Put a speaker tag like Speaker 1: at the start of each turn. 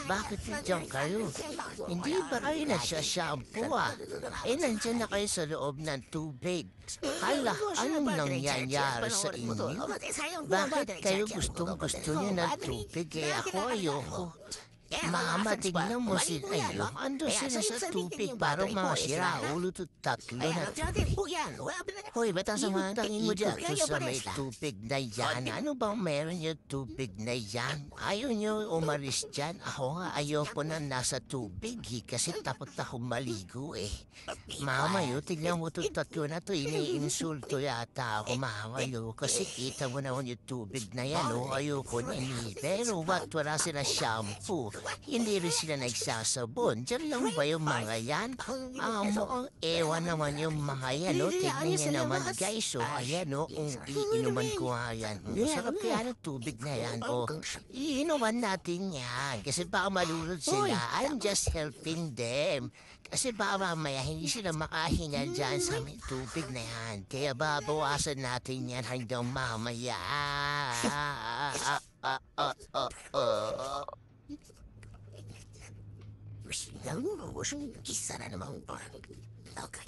Speaker 1: Bakit nandiyan kayo? Hindi ba kayo nagsashampoo Eh, nandiyan na kayo sa loob ng tubig. Hala, anong nangyayari sa inyo? Bakit kayo gustong-gusto niyo ng tubig? Ako ayoko. Mama, tignan mo sila. Ando sila sa tubig. Parang mga siraulo to tatlo na. Hoy, ba't ang sama tingin mo dyan sa may tubig na yan? Ano bang meron yung tubig na yan? Ayaw nyo umalis dyan? Ako nga ayoko na nasa tubig kasi takot ako maligo Mama, tignan mo to tatlo na to. Iniinsulto yata ako, mama, kasi kita mo naman yung tubig na yan, ayoko na Pero wala sila shampoo. Hindi rin sila nagsasabon. Diyan lang ba yung mga yan? Mukhang ewan naman yung mga yan, Tignan niyo naman, guys, ayan, iinuman ko nga yan. Sarap kaya ng tubig na yan, iinuman natin yan. Kasi baka malulod sila. I'm just helping them. Kasi baka mamaya hindi sila makahinga dyan sa may tubig na yan. Kaya babawasan natin yan hanggang mamaya. Kisa na naman ba? Okay.